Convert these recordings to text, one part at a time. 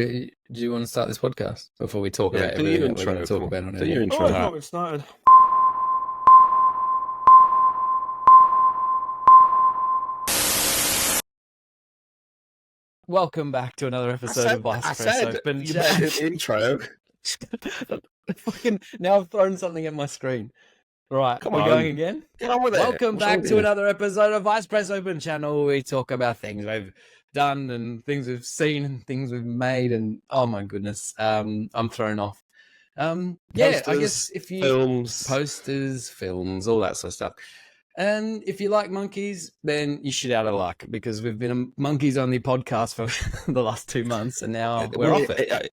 Do you want to start this podcast before we talk about do everything your that we're going to intro, talk about on do your it? intro. I thought it started. Welcome back to another episode of Vice Press Open. You made an intro. Fucking, now I've thrown something at my screen. Right, Come we're on. going again. Get on with it. Welcome What's back wrong with to you? another episode of Vice Press Open channel. We talk about things we've done and things we've seen and things we've made, and oh my goodness, I'm thrown off. I guess if you posters, films, all that sort of stuff. And if you like monkeys, then you should out of luck because we've been a monkeys-only podcast for the last 2 months, and now we're off it.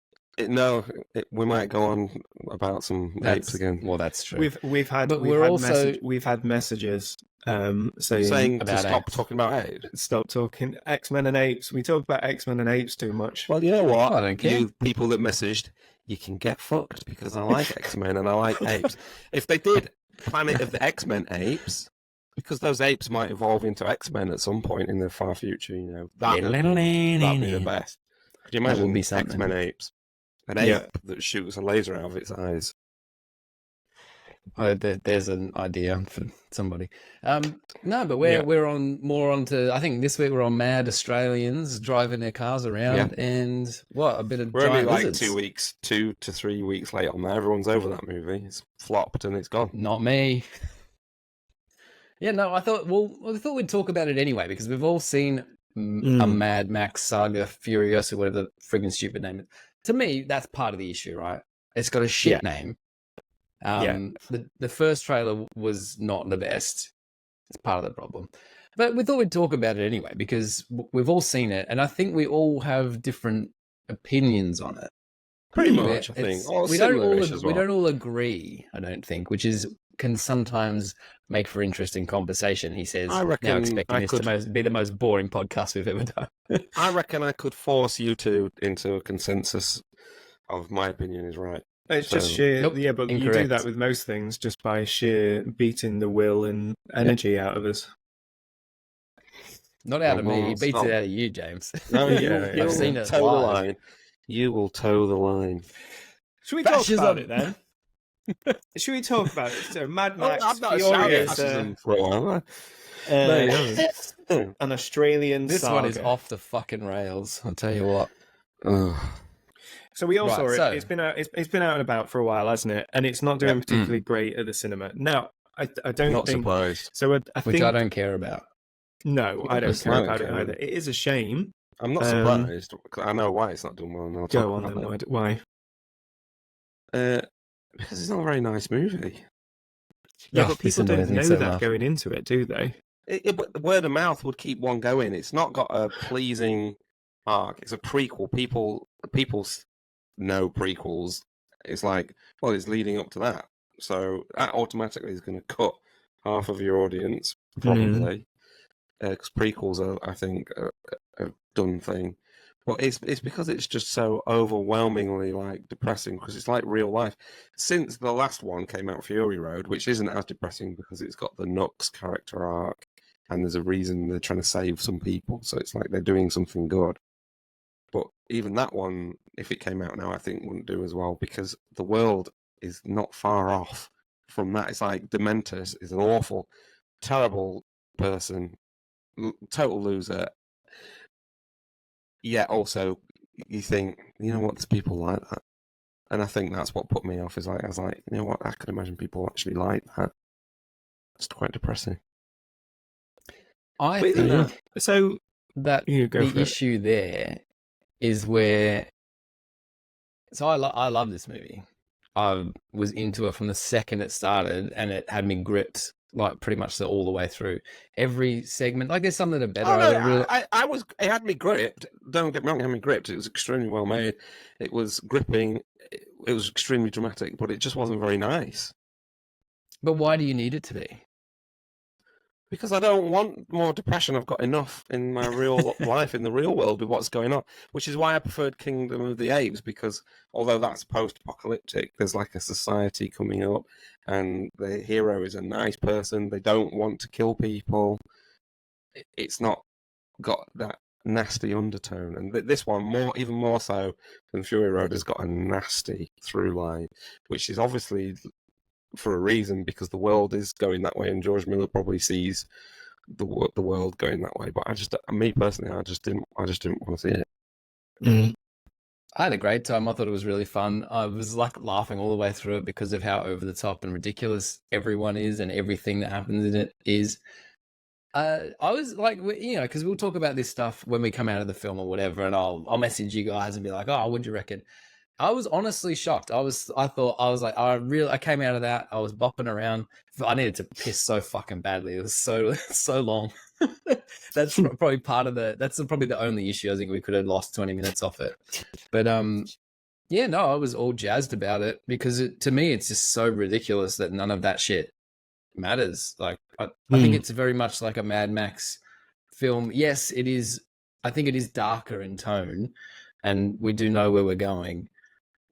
We might go on about some apes again. Well, that's true. We've had messages saying about to stop apes. talking about apes. stop talking X-Men and apes. We talk about X-Men and apes too much. Well, you know what? I don't care. You people that messaged, you can get fucked because I like X-Men and I like apes. If they did Planet of the X-Men apes, because those apes might evolve into X-Men at some point in the far future, you know, that'd be the best. Could you imagine be something. X-Men apes? An ape that shoots a laser out of its eyes. There's an idea for somebody. No, but we're on to. I think this week we're on Mad Australians driving their cars around and a bit of We're giant only like lizards. 2 to 3 weeks late on that. Everyone's over that movie. It's flopped and it's gone. Not me. Yeah, no, I thought we'd talk about it anyway because we've all seen a Mad Max Saga Furiosa, whatever the friggin' stupid name is. To me, that's part of the issue, right? It's got a shit name. The first trailer was not the best. It's part of the problem. But we thought we'd talk about it anyway because we've all seen it, and I think we all have different opinions on it. Pretty much, I think. We don't all agree, I don't think, which can sometimes make for interesting conversation. He says, I reckon now expecting this to be the most boring podcast we've ever done. I reckon I could force you two into a consensus of my opinion is right. It's just sheer, Nope, but incorrect. you do that with most things just by sheer beating the will and energy out of us. Not out of me. He it's beats not. it out of you, James. No, I've seen it toe the live. line. You will toe the line. Should we Fascism. talk about it then? Should we talk about it? So Mad Max, I've not shouted Furiosa, fascism for a while. have I? an Australian This saga. one is off the fucking rails. I'll tell you what. So we all saw it. so- It's been out. It's been out and about for a while, hasn't it? And it's not doing particularly great at the cinema. Now, I don't Not think. surprised. So I Which think I don't care about. no, I don't care I don't about it care. either. It is a shame. I'm not surprised. I know why it's not done well. And I'll talk Go on about then. that. Why? Because it's not a very nice movie. Yeah, Oh, but this people don't annoys me know so that much. going into it, do they? But the word of mouth would keep one going. It's not got a pleasing arc. It's a prequel. People know prequels. It's like, well, it's leading up to that. So that automatically is going to cut half of your audience, probably. Because prequels are, I think, a done thing. But it's because it's just so overwhelmingly like depressing because it's like real life. Since the last one came out, Fury Road, which isn't as depressing because it's got the Nux character arc and there's a reason they're trying to save some people. So it's like they're doing something good. But even that one, if it came out now, I think wouldn't do as well because the world is not far off from that. It's like Dementus is an awful, terrible person, total loser. Yet also, you think, you know what, there's people like that. And I think that's what put me off. Is like I was like, you know what, I could imagine people actually like that. It's quite depressing. I But think So that you go the for it. issue there is where. So I love this movie. I was into it from the second it started, and it had me gripped like pretty much all the way through. Every segment, like there's some that are better. I was. It had me gripped. Don't get me wrong, it had me gripped. It was extremely well made. It was gripping. It was extremely dramatic, but it just wasn't very nice. But why do you need it to be? Because I don't want more depression. I've got enough in my real life, in the real world, with what's going on. Which is why I preferred Kingdom of the Apes, because although that's post-apocalyptic, there's like a society coming up, and the hero is a nice person. They don't want to kill people. It's not got that nasty undertone, and this one even more so than Fury Road has got a nasty through line, which is obviously for a reason, because the world is going that way, and George Miller probably sees the world going that way. But me personally, I just didn't want to see it. Mm. I had a great time. I thought it was really fun. I was like laughing all the way through it because of how over the top and ridiculous everyone is and everything that happens in it is. I was like, because we'll talk about this stuff when we come out of the film or whatever, and I'll message you guys and be like, oh, what'd you reckon? I was honestly shocked. I came out of that. I was bopping around. I needed to piss so fucking badly. It was so long. That's probably probably the only issue. I think we could have lost 20 minutes off it. But yeah, no, I was all jazzed about it because to me, it's just so ridiculous that none of that shit matters. Like, I think it's very much like a Mad Max film. Yes, it is. I think it is darker in tone, and we do know where we're going.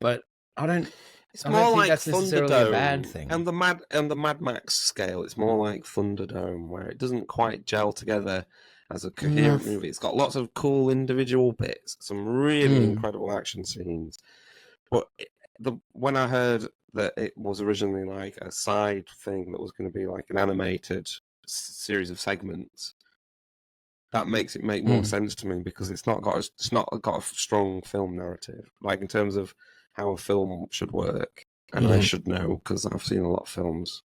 But I don't It's more think like that's necessarily a bad Thunderdome, thing. and the Mad Max scale. It's more like Thunderdome, where it doesn't quite gel together as a coherent movie. It's got lots of cool individual bits, some really incredible action scenes. But when I heard that it was originally like a side thing that was going to be like an animated series of segments, that makes it make more sense to me, because it's not got a strong film narrative, like in terms of how a film should work. And I should know, because I've seen a lot of films.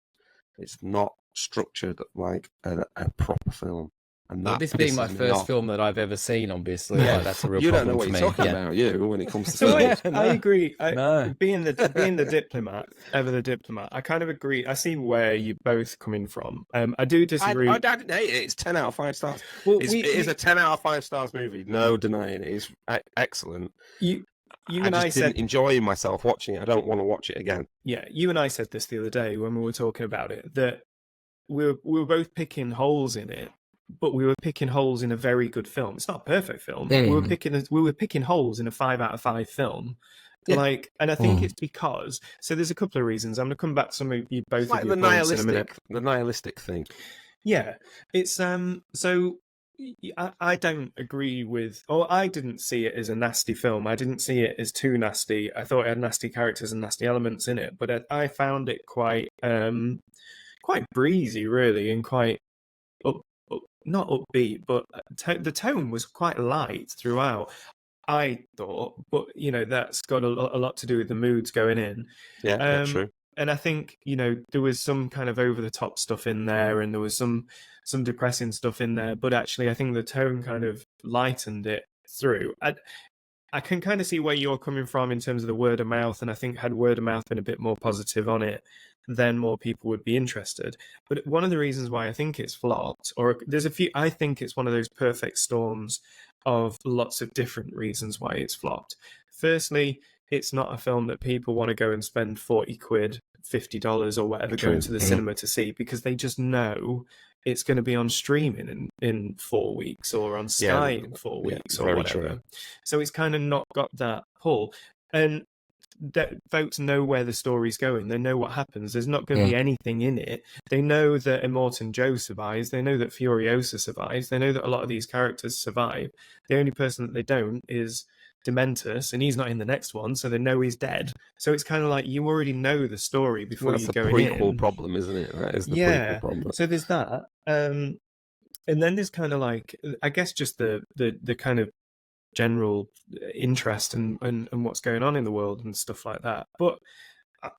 It's not structured like a proper film. And Well, this being my first film that I've ever seen, obviously, Yeah. like, that's a real You don't problem know what for you're me. talking about, you, when it comes to So films. I agree. No. Being the diplomat, I kind of agree. I see where you're both coming from. I do disagree. I didn't hate it. It's 10 out of 5 stars. Well, It is a 10 out of 5 stars movie. No denying it. It's excellent. You I and I just said, didn't enjoy myself watching it. I don't want to watch it again. yeah, you and I said this the other day when we were talking about it, that we were both picking holes in it, but we were picking holes in a very good film. It's not a perfect film. We were picking holes in a 5 out of 5 film. Yeah. And I think it's because, so there's a couple of reasons. I'm going to come back to some of you both. It's like of your points in a minute. the nihilistic thing. Yeah, it's so I don't agree with, or I didn't see it as a nasty film. I didn't see it as too nasty. I thought it had nasty characters and nasty elements in it, but I found it quite breezy, really, and quite not upbeat, but the tone was quite light throughout, I thought. But that's got a lot to do with the moods going in. Yeah, that's true. And I think, there was some kind of over the top stuff in there, and there was some depressing stuff in there. But actually, I think the tone kind of lightened it through. I can kind of see where you're coming from in terms of the word of mouth. And I think had word of mouth been a bit more positive on it, then more people would be interested. But one of the reasons why I think it's flopped, or there's a few, I think it's one of those perfect storms of lots of different reasons why it's flopped. Firstly, it's not a film that people want to go and spend 40 quid, $50 or whatever going to the cinema to see, because they just know it's going to be on streaming in 4 weeks, or on Sky in 4 weeks, or whatever. True. So it's kind of not got that pull. And that folks know where the story's going. They know what happens. There's not going to be anything in it. They know that Immortan Joe survives. They know that Furiosa survives. They know that a lot of these characters survive. The only person that they don't is Dementus, and he's not in the next one, so they know he's dead. So it's kind of like you already know the story before you go in. That's the prequel problem, isn't it? That is the prequel problem. So there's that. And then there's kind of like, I guess, just the kind of general interest and what's going on in the world and stuff like that. But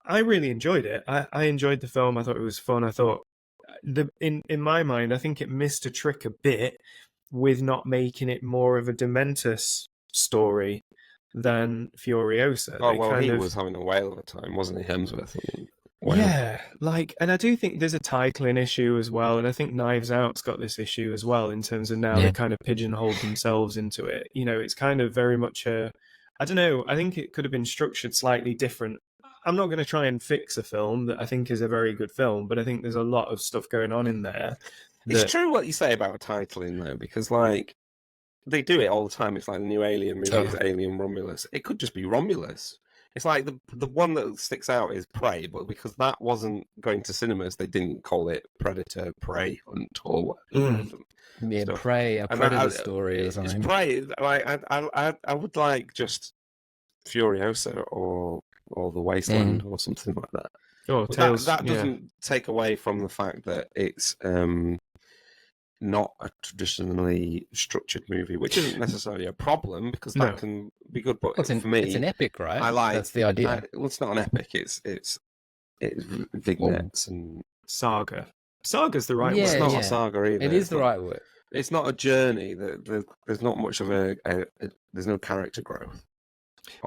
I really enjoyed it. I enjoyed the film. I thought it was fun. I thought in my mind, I think it missed a trick a bit with not making it more of a Dementus story than Furiosa. Oh, he was having a whale of a time, wasn't he, Hemsworth? Wow. Yeah, and I do think there's a titling issue as well, and I think Knives Out's got this issue as well in terms of now they kind of pigeonholed themselves into it. It's kind of very much I don't know, I think it could have been structured slightly different. I'm not going to try and fix a film that I think is a very good film, but I think there's a lot of stuff going on in there. It's true what you say about titling, though, because, they do it all the time. It's like the new Alien movie, Alien Romulus. It could just be Romulus. It's like the one that sticks out is Prey, but because that wasn't going to cinemas, they didn't call it Predator, Prey, Hunt, or Yeah, stuff. Prey, a And Predator story or It's something. Prey. Like I would like just Furiosa or The Wasteland or something like that. Oh, But Tales. that doesn't take away from the fact that it's not a traditionally structured movie, which isn't necessarily a problem because that can be good. But for me, it's an epic, right? I like that's the idea. well, it's not an epic. It's vignettes and Saga. Saga's the right Yeah, word. it's not a saga either. It is the right word. It's not a journey. There's not much of there's no character growth.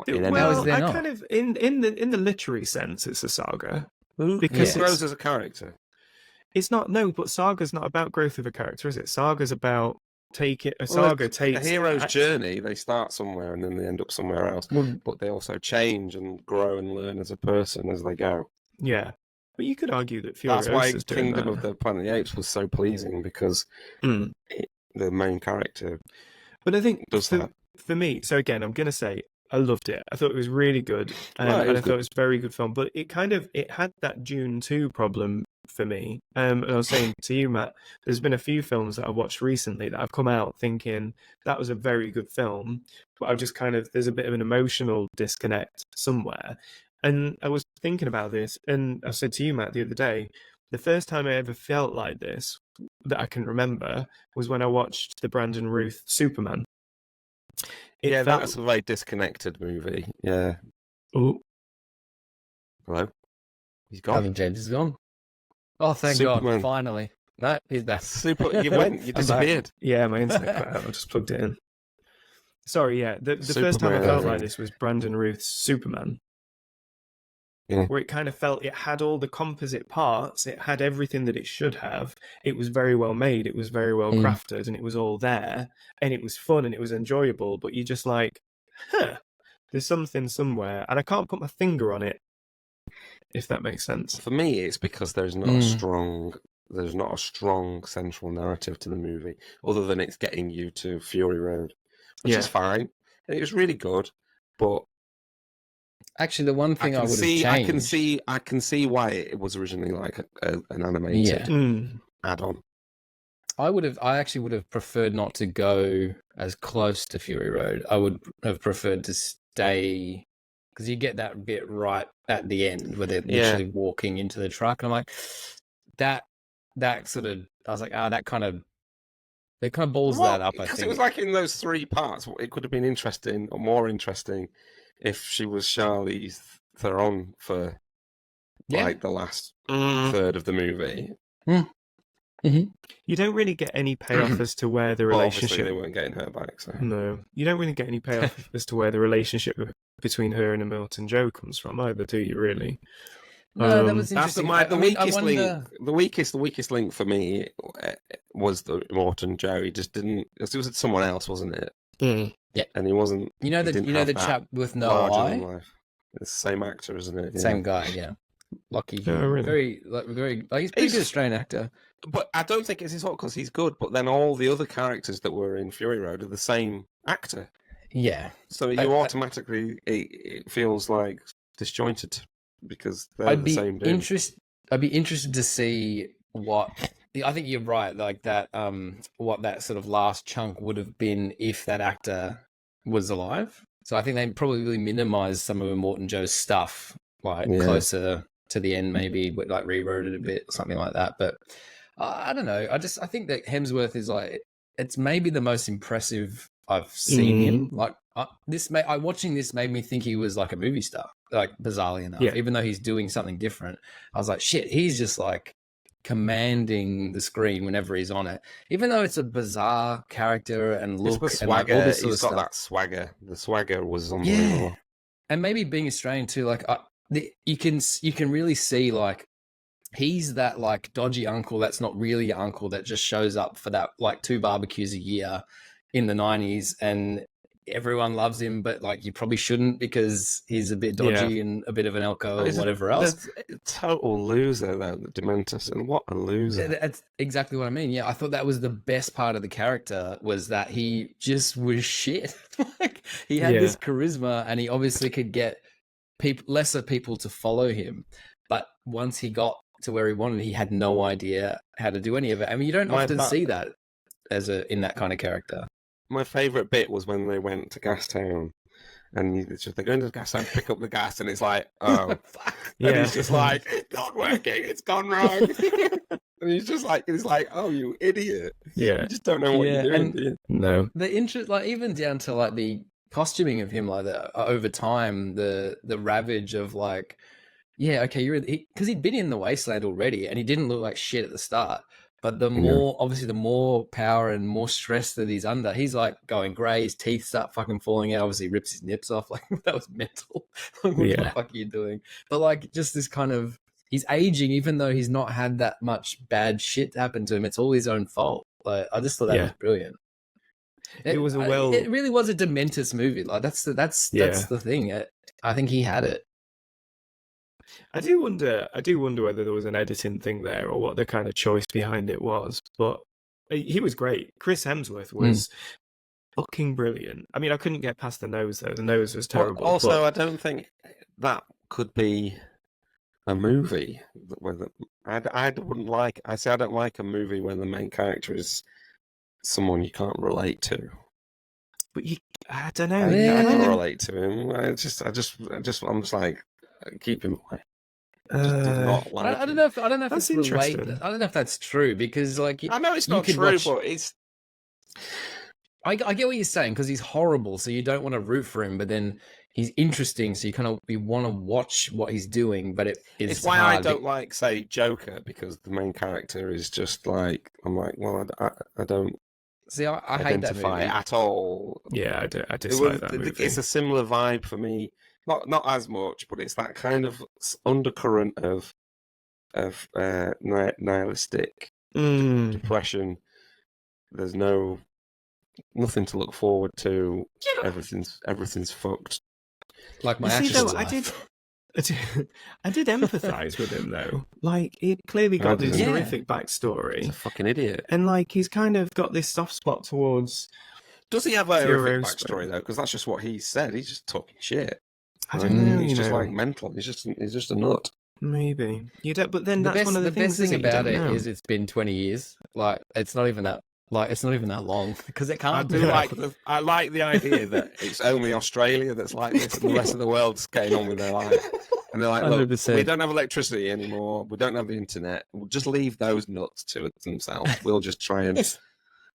Well, I kind of in the literary sense, it's a saga because it grows as a character. It's not but Saga's not about growth of a character, is it? Saga's about takes a hero's journey. They start somewhere and then they end up somewhere else, but they also change and grow and learn as a person as they go. Yeah, but you could argue that that's why Kingdom of the Planet of the Apes was so pleasing because the main character. But I think does that for me. So again, I'm going to say I loved it. I thought it was really good, and I thought it was a very good film. But it had that Dune 2 problem for me. And I was saying to you, Matt, there's been a few films that I've watched recently that I've come out thinking that was a very good film, but I've just there's a bit of an emotional disconnect somewhere. And I was thinking about this, and I said to you, Matt, the other day, the first time I ever felt like this that I can remember was when I watched the Brandon Routh Superman. That's a very disconnected movie. Yeah. Oh. Hello? He's gone. James is gone. Oh, thank Superman. God! Finally, no, he's back. You disappeared. Yeah, my internet cut out. I just plugged it in. Sorry, yeah. The first time I felt like this was Brandon Routh's Superman. Yeah. Where it kind of felt it had all the composite parts, it had everything that it should have. It was very well made, it was very well crafted, and it was all there, and it was fun and it was enjoyable. But you're just like, there's something somewhere, and I can't put my finger on it. If that makes sense. For me, it's because there's not a strong central narrative to the movie, other than it's getting you to Fury Road, which is fine. And it was really good, but actually, the one thing I would have changed. I can see why it was originally like an animated add-on. I actually would have preferred not to go as close to Fury Road. I would have preferred to stay. Because you get that bit right at the end where they're literally walking into the truck, and I'm like, that sort of. I was like, that kind of balls that up. I think it was like in those three parts. It could have been interesting or more interesting if she was Charlize Theron for like the last third of the movie. Mm-hmm. You don't really get any payoff as to where the relationship. Obviously, they weren't getting her back. So. No, you don't really get any payoff as to where the relationship between her and Immortan Joe comes from either, do you? Really? No, that was interesting. The weakest link for me was the Immortan Joe. He just didn't. It was someone else, wasn't it? Yeah, and he wasn't. You know the chap with no eye. It's the same actor, isn't it? Same guy, yeah. Lucky, very. He's a pretty good Australian actor. But I don't think it's his fault because he's good. But then all the other characters that were in Fury Road are the same actor. Yeah. So you automatically it feels like disjointed because they're the same dude. I'd be interested to see what. I think you're right. Like that. What that sort of last chunk would have been if that actor was alive. So I think they probably really minimized some of Immortan Joe's stuff, like closer to the end, maybe like rewrote it a bit, or something like that. But I don't know. I think that Hemsworth is like it's maybe the most impressive I've seen him. Like watching this made me think he was like a movie star, like bizarrely enough. Even though he's doing something different, I was like, shit, he's just like commanding the screen whenever he's on it. Even though it's a bizarre character and look, it's the swagger, and like all this sort of stuff. That swagger. The swagger was unbelievable. Yeah, and maybe being Australian too. Like you can really see like. He's that like dodgy uncle that's not really your uncle that just shows up for that like 2 barbecues a year in the 90s and everyone loves him, but like you probably shouldn't because he's a bit dodgy and a bit of an alco or whatever else. Total loser though, Dementus, and what a loser. That's exactly what I mean. Yeah, I thought that was the best part of the character was that he just was shit. Like he had this charisma and he obviously could get lesser people to follow him. But once he got to where he wanted, he had no idea how to do any of it. I mean, you don't often see that in that kind of character. My favourite bit was when they went to Gastown. And they're going to the gas to pick up the gas, and it's like, oh, yeah. And he's just like, it's not working, it's gone wrong. And he's just like, oh, you idiot. Yeah. You just don't know what you're doing, do you? No. The interest, like, even down to like the costuming of him, like over time, the ravage of like, yeah, okay, because he'd been in the wasteland already, and he didn't look like shit at the start. But the more power and more stress that he's under, he's like going grey, his teeth start fucking falling out, obviously rips his nips off. Like, that was mental. Like, what the fuck are you doing? But like, just this kind of, he's aging, even though he's not had that much bad shit happen to him. It's all his own fault. Like, I just thought that was brilliant. It really was a Dementis movie. Like, that's the thing. I think he had it. I do wonder whether there was an editing thing there or what the kind of choice behind it was. But he was great. Chris Hemsworth was fucking brilliant. I mean, I couldn't get past the nose though. The nose was terrible. Well, also, I don't think that could be a movie. I wouldn't like. I say I don't like a movie where the main character is someone you can't relate to. But I don't know. I can't relate to him. I'm just like, keep him away. I don't know if that's it's interesting. I don't know if that's true, because like, I know it's not true, but it's. I get what you're saying, because he's horrible, so you don't want to root for him, but then he's interesting, so you want to watch what he's doing. But it's why I don't like, say, Joker, because the main character is just like, I'm like, well, I don't. See, I hate that movie at all. Yeah, I dislike that movie. It's a similar vibe for me. Not as much, but it's that kind of undercurrent of nihilistic depression. There's nothing to look forward to. Everything's fucked. Like my actual life. I did empathise with him though. Like, he clearly got this horrific backstory. He's a fucking idiot, and like he's kind of got this soft spot towards. Does he have a horrific backstory though? Because that's just what he said. He's just talking shit. I don't know. He's just like mental. He's just a nut. Maybe you don't. But then that's one of the things. The best thing about it is it's been 20 years. Like, it's not even that. Like, it's not even that long, because it can't. I like the idea that it's only Australia that's like this, and the rest of the world's getting on with their life. And they're like, look, 100%. We don't have electricity anymore. We don't have the internet. We'll just leave those nuts to themselves. We'll just try and.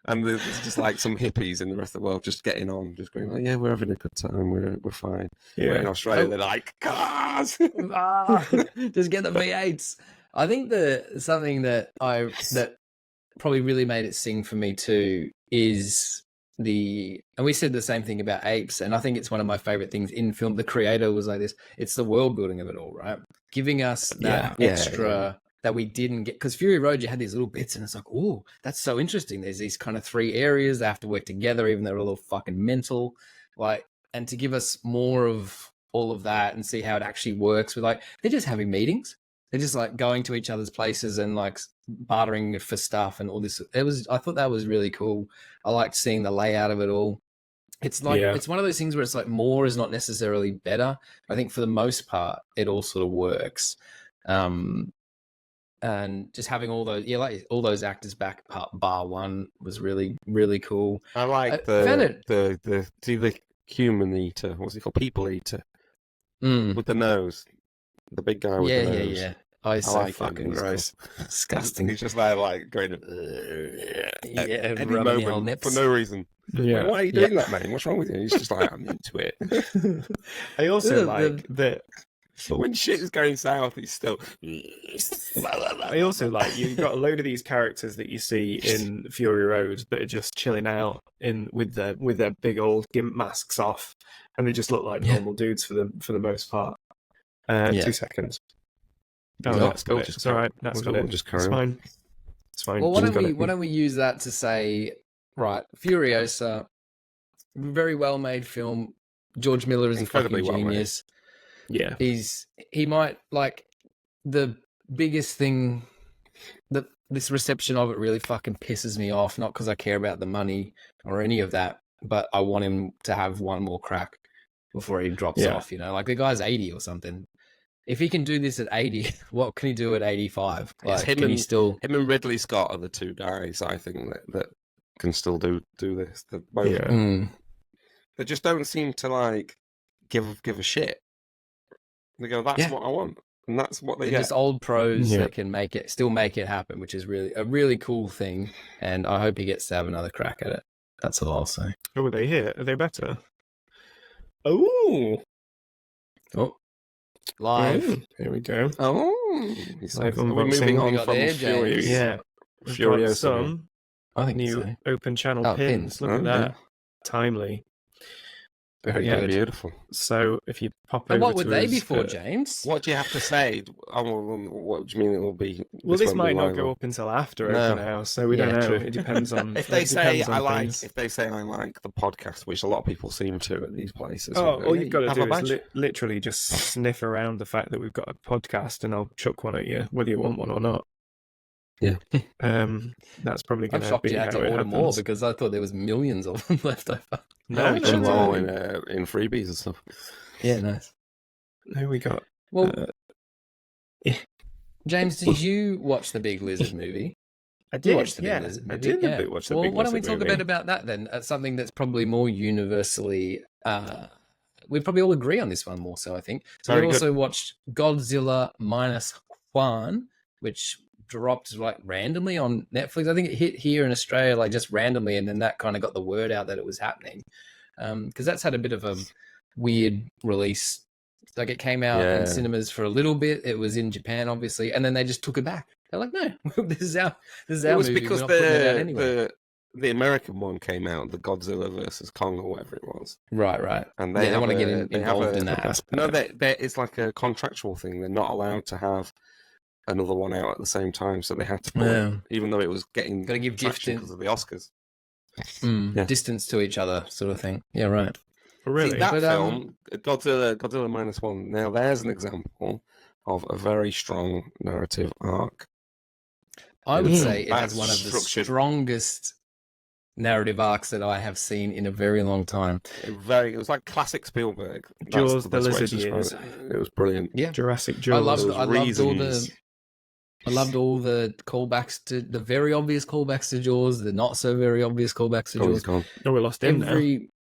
And there's just like some hippies in the rest of the world just getting on, just going, like, yeah, we're having a good time, we're fine. Yeah. In Australia, they're like, cars! Just get the V8s. I think something that probably really made it sing for me too is and we said the same thing about apes, and I think it's one of my favorite things in film. The creator was like this. It's the world building of it all, right? Giving us that extra that we didn't get, because Fury Road, you had these little bits, and it's like, oh, that's so interesting. There's these kind of 3 areas that have to work together, even though they're a little fucking mental. Like, and to give us more of all of that and see how it actually works. With like, they're just having meetings. They're just like going to each other's places and like bartering for stuff and all this. I thought that was really cool. I liked seeing the layout of it all. It's like, it's one of those things where it's like more is not necessarily better. I think for the most part, it all sort of works. And just having all those actors back, bar one, was really, really cool. I like the human eater. What's he called? People eater. With the nose. The big guy with the nose. Yeah. Oh, he's so fucking gross. Disgusting. He's just there, like, going any moment for no reason. Yeah. Why are you doing that, mate? What's wrong with you? He's just like, I'm into it. I also like that. When shit is going south, he's still. I also like, you've got a load of these characters that you see in Fury Road that are just chilling out with their big old gimp masks off, and they just look like normal dudes for the most part. 2 seconds. Oh, no, that's got it. It's all right. That's got it. Just it's fine. It's fine. Well, why don't we use that to say, right, Furiosa, very well made film. George Miller is incredibly a fucking genius. Yeah, he might, like, the biggest thing that this reception of it really fucking pisses me off, not because I care about the money or any of that, but I want him to have one more crack. before he drops off. Like the guy's 80 or something. If he can do this at 80, what can he do at 85? Like, him can he still? Him and Ridley Scott are the two guys I think that can still do this. Both, they just don't seem to like give a shit. They go, that's what I want, and that's what they get. Just old pros that can still make it happen, which is really a really cool thing. And I hope he gets to have another crack at it. That's all I'll say. Oh, are they here? Are they better? Oh, live. Here we go. Oh, Live are we moving on from Furiosa? Yeah, Furiosa. Some I think new so. open channel pins. Look at that. Timely. Very good. Beautiful. So if you pop And over what would to they us, be for, James? What do you have to say? What do you mean it will be? Well, this won't might be not live go on? up until after No. open house, so we don't know. True. It depends on If they say I like, things. if they say I like the podcast, which a lot of people seem to at these places. Oh, all you've got to have do a is badge. literally just sniff around the fact that we've got a podcast, and I'll chuck one at you, whether you want one or not. Yeah. That's probably I'm going to shocked be you had how to it order happens. more because I thought there was millions of them left over. No, we don't put them all worry. in freebies and stuff. Yeah, nice. No, we got. Well, James, did you watch the Big Lizard movie? I You did. watched the Yeah, Big Lizard I movie. did watch the Well, Big why don't we Lizard talk a movie. bit about that then? Something that's probably more universally. We probably all agree on this one more so, I think. So Very we good. also watched Godzilla minus Juan, which dropped like randomly on Netflix. I think it hit here in Australia like just randomly, and then that kind of got the word out that it was happening. Because that's had a bit of a weird release. Like it came out in cinemas for a little bit. It was in Japan, obviously, and then they just took it back. They're like, no, this is our It was movie. because We're not putting it out anyway. the American one came out, the Godzilla versus Kong or whatever it was. Right. And They they want to get they have involved in that. No, it's like a contractual thing. They're not allowed to have another one out at the same time, so they had to put it, even though it was getting Got to give traction distance, because of the Oscars. distance to each other, sort of thing. Yeah, right. Really? See, that But, film, Godzilla minus one. Now, there's an example of a very strong narrative arc. I would say it has That's one of the structured. strongest narrative arcs that I have seen in a very long time. It was like classic Spielberg. That's Jaws, the the best way to Lizard describe Years. It was brilliant. Yeah, Jurassic Jaws. I loved all the callbacks to the very obvious callbacks to Jaws, the not so very obvious callbacks to Oh, he's Jaws. gone. Oh, we lost him now.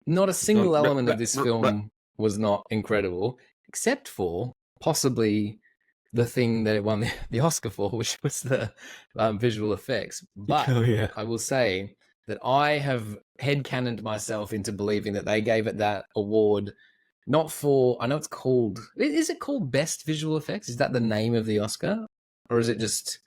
Not a single element of this Right. film was not incredible, except for possibly the thing that it won the Oscar for, which was the visual effects. But Oh, yeah. I will say that I have headcanoned myself into believing that they gave it that award not for, I know it's called, is it called Best Visual Effects? Is that the name of the Oscar? Or is it just,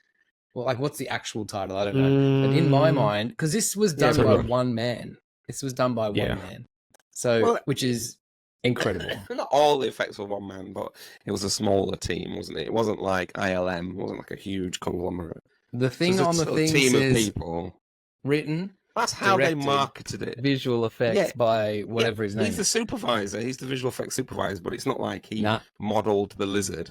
well, like what's the actual title? I don't know. But in my mind, because this was done by one man. This was done by one man. So, which is incredible. Not all the effects were one man, but it was a smaller team, wasn't it? It wasn't like ILM. It wasn't like a huge conglomerate. The thing on the thing team says of people. Written. That's how directed, they marketed it. Visual effects by whatever his name He's the is. supervisor. He's the visual effects supervisor, but it's not like he modelled the lizard.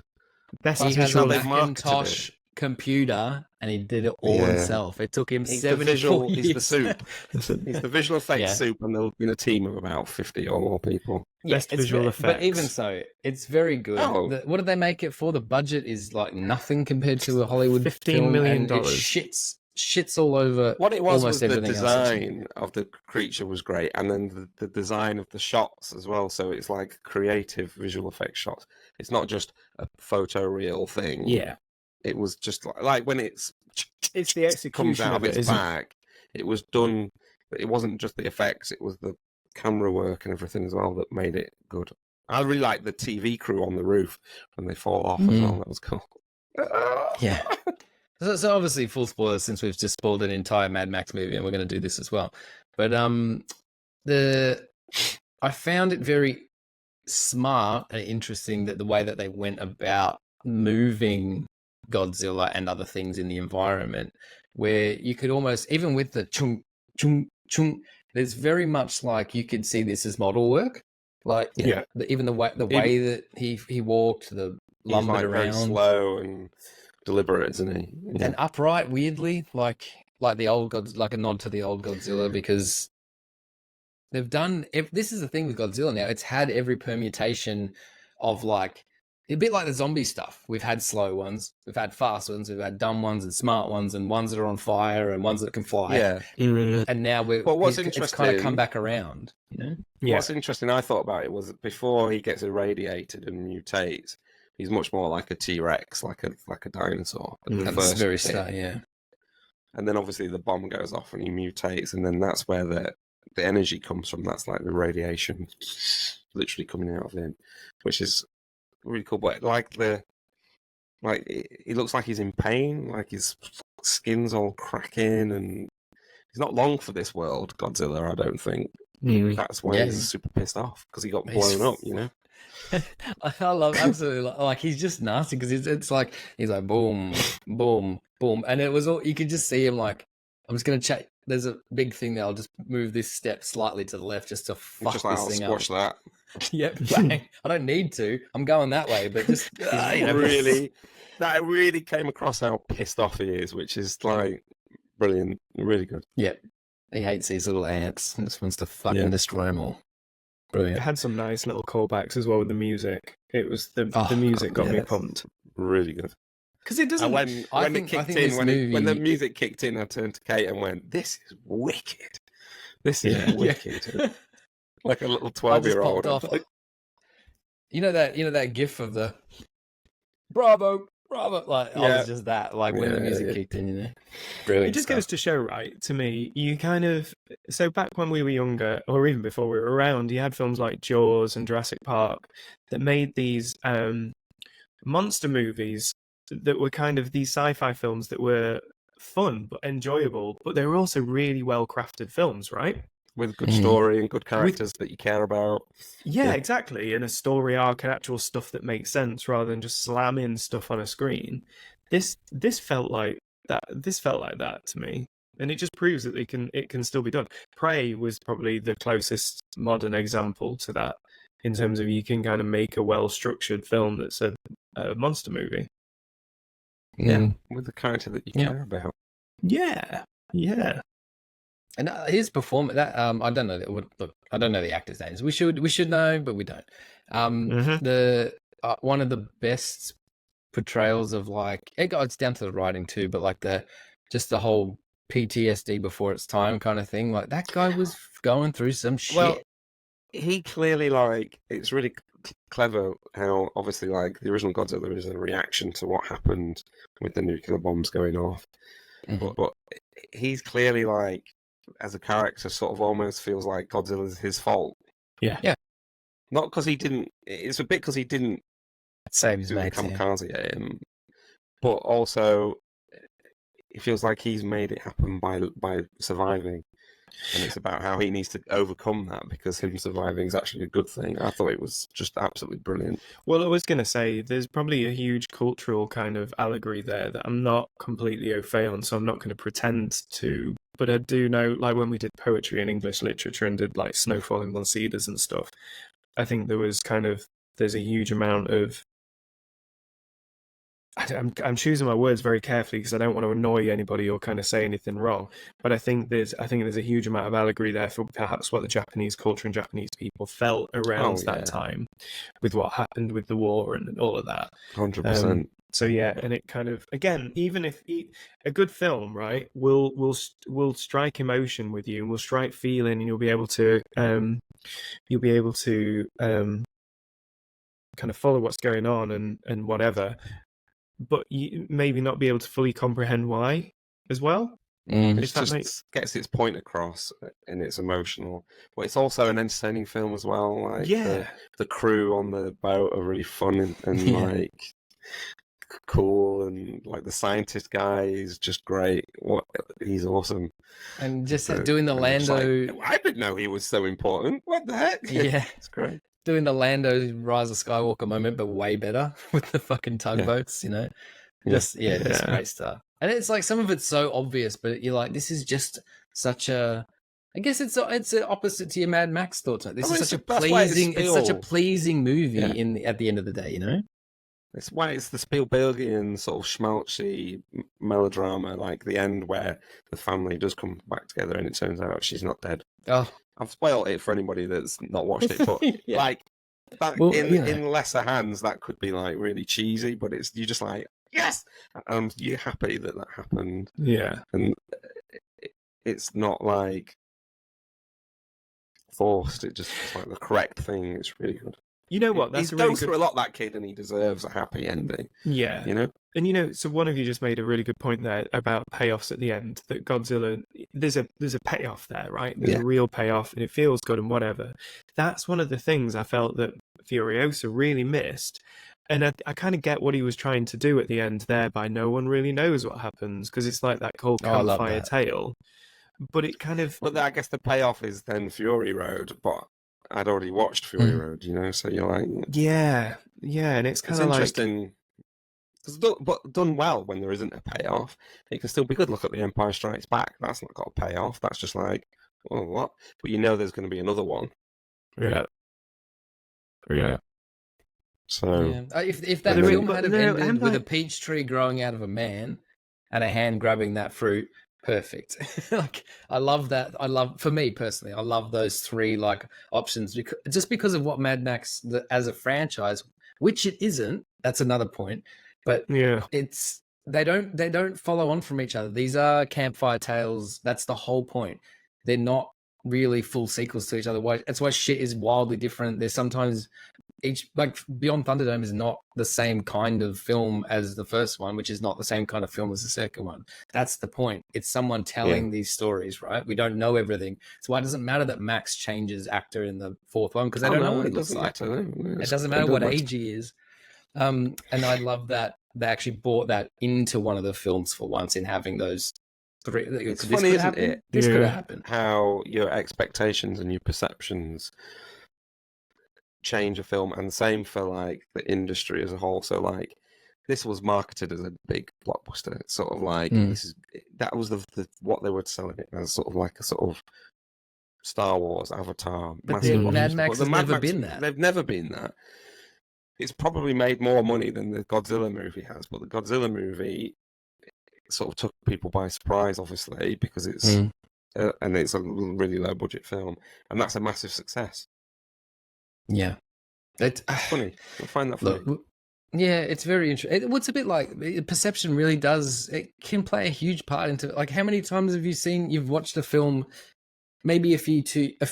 Best He has a visual Macintosh computer and he did it all himself. It took him 74 years. He's the soup. He's the visual effects soup, and there'll be a team of about 50 or more people. Best visual effects. But even so, it's very good. What did they make it for? The budget is like nothing compared to a Hollywood $15 million. film, and it shits all over. What it was almost the everything design of the creature was great, and then the design of the shots as well. So it's like creative visual effects shots. It's not just a photoreal thing. Yeah, it was just like when it's the execution comes out of it, its back. It was done. It wasn't just the effects; it was the camera work and everything as well that made it good. I really like the TV crew on the roof when they fall off as well. That was cool. Yeah. So obviously, full spoilers since we've just spoiled an entire Mad Max movie, and we're going to do this as well. But I found it very smart and interesting that the way that they went about moving Godzilla and other things in the environment, where you could almost, even with the chung chung chung, there's very much like you could see this as model work. Like even the way that he walked, the lumbered around, very slow and deliberate, isn't he? And upright, weirdly, like the old like a nod to the old Godzilla, because they've done. If this is the thing with Godzilla now, it's had every permutation of like a bit like the zombie stuff. We've had slow ones, we've had fast ones, we've had dumb ones and smart ones, and ones that are on fire and ones that can fly. Yeah. And now it's kind of come back around. You know. Yeah. What's interesting, I thought about it was before he gets irradiated and mutates, he's much more like a T-Rex, like a dinosaur. At the At first the very bit. start, yeah. And then obviously the bomb goes off and he mutates, and then that's where the energy comes from. That's like the radiation literally coming out of him, which is really cool. But he looks like he's in pain, like his skin's all cracking, and he's not long for this world, Godzilla, I don't think. That's why he's super pissed off, because he got blown up, you know? I love absolutely like he's just nasty because it's like he's like boom, boom, boom, and it was all you could just see him like I'm just gonna check. There's a big thing there. I'll just move this step slightly to the left just to fuck Just this like, thing I'll squash up. that. Yep, bang. I don't need to. I'm going that way, but just that really came across how pissed off he is, which is like brilliant, really good. Yep, he hates these little ants and just wants to fucking destroy them all. Brilliant. It had some nice little callbacks as well with the music. It was the music got me pumped. Really good. Because it doesn't. When the music kicked in, I turned to Kate and went, "This is wicked. This is wicked." Like a little 12-year-old. You know that gif of the bravo. Like I was just that. Like when the music kicked in, you know. Brilliant. It just goes to show, right? To me, you kind of back when we were younger, or even before we were around, you had films like Jaws and Jurassic Park that made these monster movies that were kind of these sci-fi films that were fun but enjoyable, but they were also really well crafted films, right? With good story and good characters that you care about. Yeah, exactly. And a story arc and actual stuff that makes sense rather than just slamming stuff on a screen. This felt like that. This felt like that to me. And it just proves that it can still be done. Prey was probably the closest modern example to that in terms of you can kind of make a well-structured film that's a monster movie. Yeah, with the character that you care about. Yeah. And his performance, that I don't know. Look, I don't know the actors' names. We should know, but we don't. The one of the best portrayals of like it's down to the writing too, but like the whole PTSD before its time kind of thing. Like that guy was going through some shit. Well, he clearly it's really clever how obviously like the original Godzilla is a reaction to what happened with the nuclear bombs going off, but he's clearly like, as a character, sort of almost feels like Godzilla's his fault. Yeah. Not because he didn't. It's a bit because he didn't save his mates, kamikaze at him, but also it feels like he's made it happen by surviving, and it's about how he needs to overcome that because him surviving is actually a good thing. I thought it was just absolutely brilliant. Well, I was going to say there's probably a huge cultural kind of allegory there that I'm not completely au fait on, so I'm not going to pretend to. But I do know, like when we did poetry and English literature and did like Snow Falling on Cedars and stuff, I think there's a huge amount of, I'm choosing my words very carefully because I don't want to annoy anybody or kind of say anything wrong. But I think there's a huge amount of allegory there for perhaps what the Japanese culture and Japanese people felt around that time, with what happened with the war and all of that. 100%. So yeah, and it kind of, again, even if a good film, right, will strike emotion with you, will strike feeling, and you'll be able to kind of follow what's going on and whatever. But you maybe not be able to fully comprehend why as well. It just gets its point across and it's emotional. But it's also an entertaining film as well. Like the crew on the boat are really fun and like cool, and like the scientist guy is just great. He's awesome. And just doing the Lando. Like, I didn't know he was so important. What the heck? Yeah, it's great. Doing the Lando Rise of Skywalker moment, but way better with the fucking tugboats, you know? Just great stuff. And it's like some of it's so obvious, but you're like, this is just such a. I guess it's opposite to your Mad Max thoughts. This is such a pleasing movie at the end of the day, you know? It's why it's the Spielbergian sort of schmaltzy melodrama, like the end where the family does come back together and it turns out she's not dead. Oh, I've spoiled it for anybody that's not watched it, but Yeah. like that Well, in lesser hands, that could be like really cheesy, but you're just like, yes, and you're happy that happened, Yeah. and it's not like forced. It's like the correct thing. It's really good. You know what? That's He's a really goes good. through a lot, that kid, and he deserves a happy ending. Yeah. You know. And so one of you just made a really good point there about payoffs at the end. That Godzilla, there's a payoff there, right? There's a real payoff, and it feels good and whatever. That's one of the things I felt that Furiosa really missed, and I kind of get what he was trying to do at the end there. By no one really knows what happens because it's like that whole I love campfire that. tale. But it kind of. But I guess the payoff is then Fury Road, but I'd already watched Fury Road, so you're like, yeah, and it's kind of like interesting. But done well when there isn't a payoff, it can still be good. Look at The Empire Strikes Back. That's not got a payoff. That's just like, oh, what? But there's going to be another one. Yeah. So if that film had ended with a peach tree growing out of a man and a hand grabbing that fruit, perfect. Like I love that. For me personally, I love those three like options because of what Mad Max as a franchise, which it isn't. That's another point. But they don't follow on from each other. These are campfire tales. That's the whole point. They're not really full sequels to each other. That's why shit is wildly different. There's sometimes like Beyond Thunderdome is not the same kind of film as the first one, which is not the same kind of film as the second one. That's the point. It's someone telling these stories, right? We don't know everything. So why does it matter that Max changes actor in the fourth one? Because they don't know what he looks like. It doesn't matter what age he is. And I love that they actually brought that into one of the films for once in having those three. It's funny, isn't it? This could have happened. How your expectations and your perceptions change a film, and same for like the industry as a whole. So like this was marketed as a big blockbuster. It's sort of like that was the what they were selling it as, sort of like a sort of Star Wars, Avatar, but Mad Max has never been that. They've never been that. It's probably made more money than the Godzilla movie has, but the Godzilla movie sort of took people by surprise, obviously, because it's and it's a really low budget film, and that's a massive success. Yeah, it's funny. I find that funny. Look, yeah, it's very interesting. It's a bit like perception really does. It can play a huge part into like how many times have you've watched a film maybe a few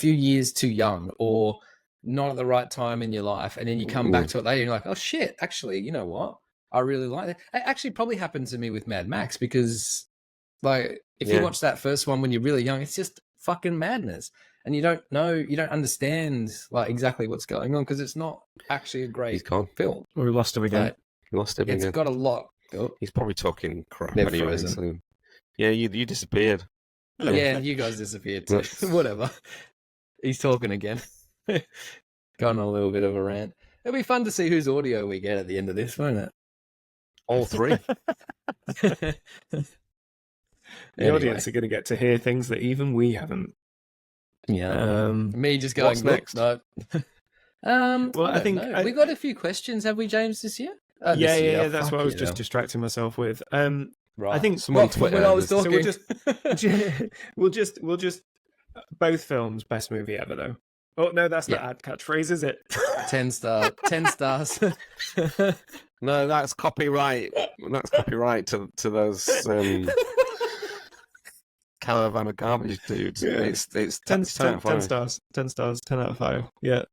years too young or not at the right time in your life, and then you come back to it later and you're like, oh shit, actually, you know what? I really like it. It actually probably happened to me with Mad Max because like if you watch that first one when you're really young, it's just fucking madness. And you don't understand like exactly what's going on because it's not actually a great film. We lost him again. We lost him again. It's got a lot. He's probably talking crap They're anyway. frozen. So. Yeah, you disappeared. Yeah, you guys disappeared too. Whatever. He's talking again. Going on a little bit of a rant. It'll be fun to see whose audio we get at the end of this, won't it? All three. The audience are going to get to hear things that even we haven't. Yeah. Me just going, what's next? No. Well, I think we got a few questions, have we, James, this year? Yeah. That's what I was just distracting myself with. Right. I think someone Twitter. When I was talking, so we'll just both films best movie ever though. Oh no, that's not ad catchphrase, is it? 10 stars. No, that's copyright. That's copyright to those caravan of garbage dudes. Yeah. It's 10 stars. 10 stars, 10 out of 5. Yeah.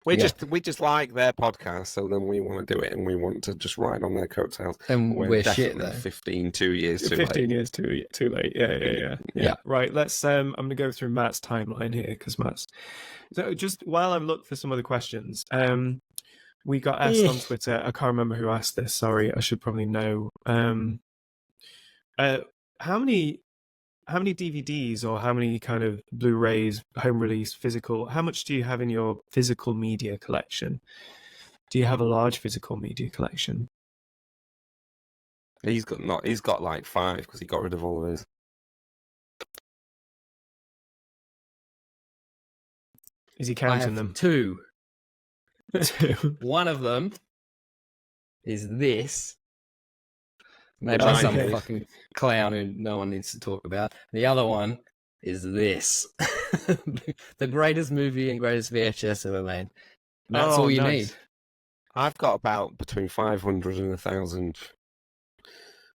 We just like their podcast, so then we want to do it, and we want to just ride on their coattails. And we're shit though. 15 years too 15 late. years too late. Yeah. Right. Let's. I'm going to go through Matt's timeline here because Matt's. So just while I'm looking for some other questions, we got asked on Twitter. I can't remember who asked this. Sorry, I should probably know. How many DVDs or how many kind of Blu-rays, home release, physical, how much do you have in your physical media collection? Do you have a large physical media collection? He's got like 5 because he got rid of all of his. Is he counting them? 2. 2. One of them is this. Maybe Giant some case. fucking clown who no one needs to talk about. The other one is this. The greatest movie and greatest VHS ever made. That's all you need. I've got about between 500 and 1,000.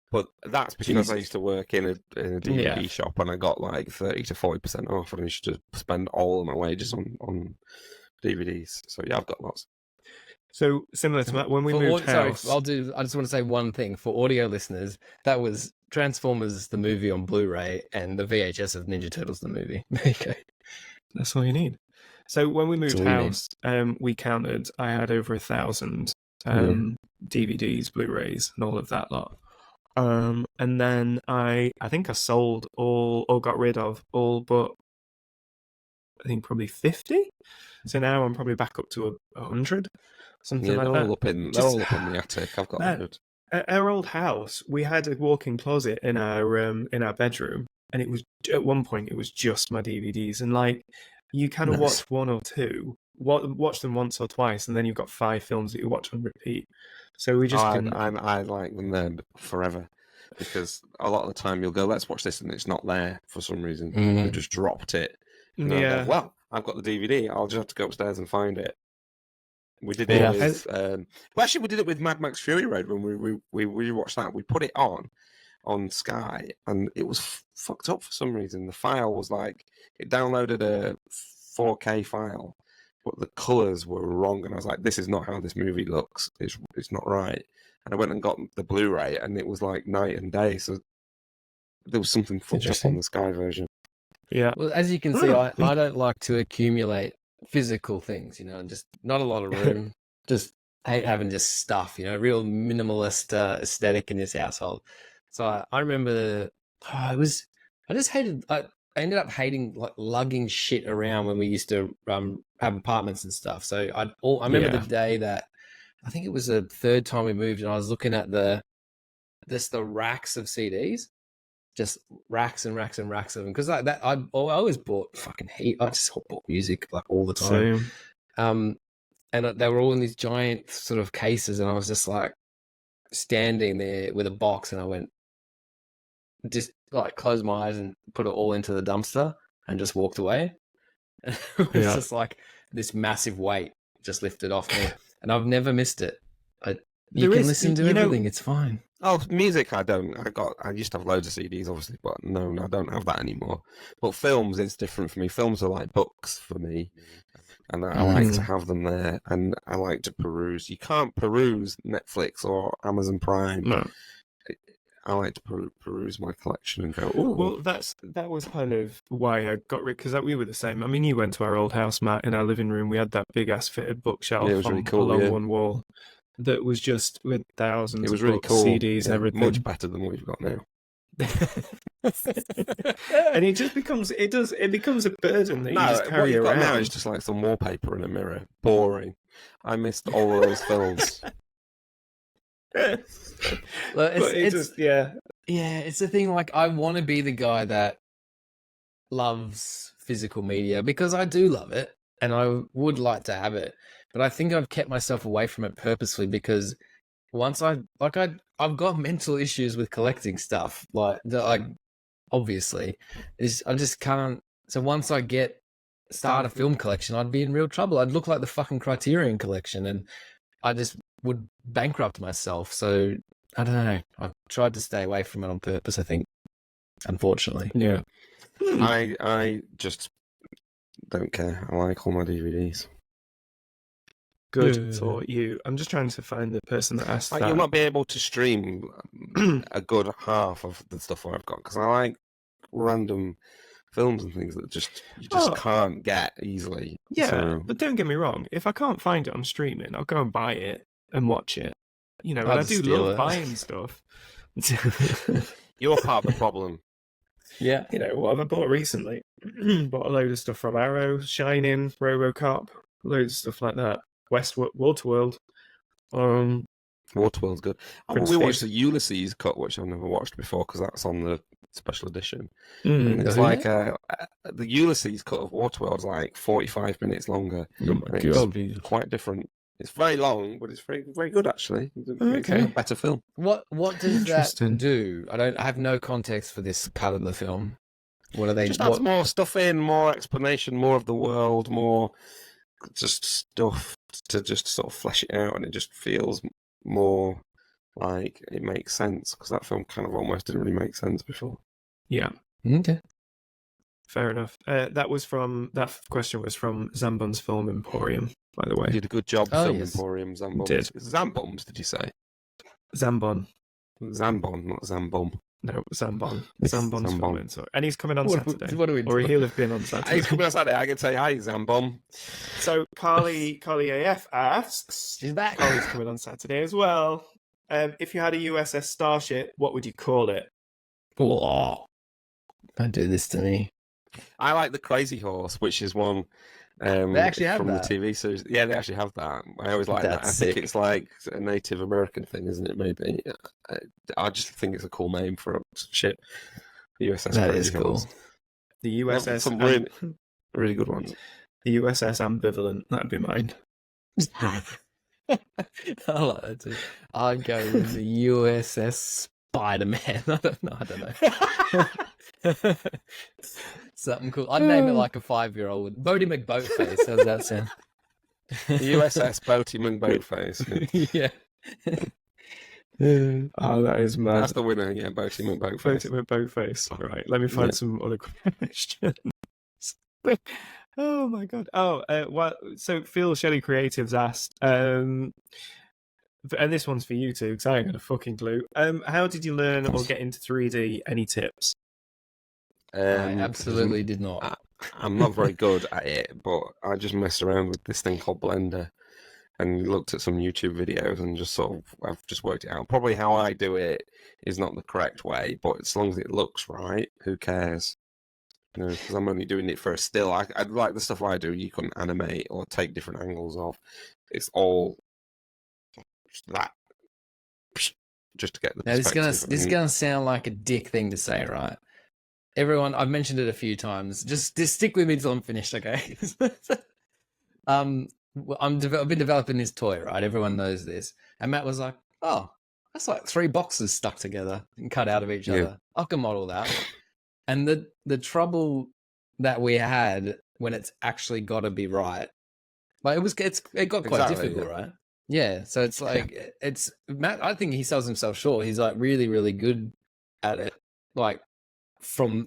But that's because I used to work in a DVD shop and I got like 30 to 40% off and I used to spend all of my wages on DVDs. So yeah, I've got lots. So similar to that, when we moved house... I just want to say one thing. For audio listeners, that was Transformers the movie on Blu-ray and the VHS of Ninja Turtles the movie. Okay. That's all you need. So when we moved house, we counted, I had over 1,000 DVDs, Blu-rays, and all of that lot. And then I think I sold all, or got rid of all but, I think probably 50. So now I'm probably back up to 100, something like that. They're all up in the attic. I've got that. At our old house, we had a walk-in closet in our bedroom, and it was at one point it was just my DVDs, and like you kind of watch one or two, watch them once or twice, and then you've got 5 films that you watch on repeat. So we just I like them there forever because a lot of the time you'll go, let's watch this, and it's not there for some reason. They just dropped it. And go, well, I've got the DVD. I'll just have to go upstairs and find it. We did it with. Actually, we did it with Mad Max Fury Road when we watched that. We put it on Sky, and it was fucked up for some reason. The file was like it downloaded a 4K file, but the colors were wrong, and I was like, "This is not how this movie looks. It's not right." And I went and got the Blu-ray, and it was like night and day. So there was something fucked up on the Sky version. Yeah. Well, as you can see, I don't like to accumulate physical things, and just not a lot of room. Just hate having just stuff, real minimalist aesthetic in this household. So I remember I ended up hating like lugging shit around when we used to have apartments and stuff. So I remember the day that I think it was the third time we moved, and I was looking at the racks of CDs. Just racks and racks and racks of them, because like that, I always bought fucking heat. I just bought music like all the time. Same. And they were all in these giant sort of cases, and I was just like standing there with a box, and I went, just like closed my eyes and put it all into the dumpster, and just walked away. It was just like this massive weight just lifted off me, and I've never missed it. You can listen to everything; it's fine. Oh, music, I don't. I used to have loads of CDs, obviously, but no, I don't have that anymore. But films, it's different for me. Films are like books for me, and I like to have them there, and I like to peruse. You can't peruse Netflix or Amazon Prime. No. I like to peruse my collection and go, ooh. Well, that was kind of why I got rid, because we were the same. I mean, you went to our old house, Matt, in our living room. We had that big-ass fitted bookshelf really cool, along one wall. That was just with thousands it was of really books, cool. CDs, and everything. Much better than what we've got now. And it just becomes a burden that you just carry what you've around. got now is just like some wallpaper and a mirror. Boring. I missed all of those films. Well, it's the thing. Like, I want to be the guy that loves physical media, because I do love it, and I would like to have it. But I think I've kept myself away from it purposely, because once I've got mental issues with collecting stuff. Like obviously, I just can't. So once I start a film collection, I'd be in real trouble. I'd look like the fucking Criterion Collection, and I just would bankrupt myself. So I don't know. I've tried to stay away from it on purpose, I think. Unfortunately, yeah. I just don't care. I like all my DVDs. Good for you. I'm just trying to find the person that asked that. You'll not be able to stream a good half of the stuff I've got, because I like random films and things that you just can't get easily. Yeah, but don't get me wrong. If I can't find it on streaming, I'll go and buy it and watch it. And I do love buying stuff. You're part of the problem. Yeah. What have I bought recently? Bought a load of stuff from Arrow, Shining, RoboCop, loads of stuff like that. Waterworld. Waterworld's good. We watched the Ulysses cut, which I've never watched before, because that's on the special edition. And it's like the Ulysses cut of Waterworld's like 45 minutes longer. It's quite different. It's very long, but it's very, very good, actually. It's a better film. What does that do? I have no context for this cut of the film. What are they? Just adds more stuff in, more explanation, more of the world, more just stuff to just sort of flesh it out, and it just feels more like it makes sense, because that film kind of almost didn't really make sense before. Yeah. Okay. Fair enough. That question was from Zambon's Film Emporium, by the way. You did a good job, Oh, Film yes. Emporium, Zambon. Did. Zambombs, did you say? Zambon. Zambon, not Zambom. No, Zambon. Zambon's Film Emporium. And he's coming on Saturday. What are we Or doing? he'll have been on Saturday. He's coming on Saturday. I can say hi, Zambom. So Carly AF asks, She's back. Carly's coming on Saturday as well. If you had a USS Starship, what would you call it? Oh, don't do this to me. I like the Crazy Horse, which is one They actually have from that. the TV series. Yeah, they actually have that. I always like that. I That's think sick. it's like a Native American thing, isn't it? Maybe. I just think it's a cool name for a ship. The USS That Crazy is cool. Horse. The USS. Some really good ones. The USS Ambivalent. That'd be mine. I like that too. I'd go with the USS Spider-Man. I don't know. Something cool. I'd name it like a 5-year-old. Bodie McBoatface. How's that sound? The USS Boaty McBoatface. Yeah. Oh, that is mad. That's the winner, yeah, Boaty McBoatface. Vote it with both face. Right, let me find some other questions. Oh my god. So Phil Shelley Creatives asked, and this one's for you two, because I ain't got a fucking clue. How did you learn or get into 3D? Any tips? I absolutely did not. I'm not very good at it, but I just messed around with this thing called Blender and looked at some YouTube videos and just I've just worked it out. Probably how I do it is not the correct way, but as long as it looks right, who cares? You know, because I'm only doing it for a still. I like the stuff I do. You can animate or take different angles of. It's all just that, just to get the Now, perspective. this is gonna sound like a dick thing to say, right? Everyone, I've mentioned it a few times. Just stick with me till I'm finished, okay? I've been developing this toy, right? Everyone knows this, and Matt was like, "Oh, that's like 3 boxes stuck together and cut out of each other. I can model that." And the trouble that we had when it's actually got to be right, like it got quite difficult, right? Yeah, so it's like it's Matt. I think he sells himself short. He's like really, really good at it, like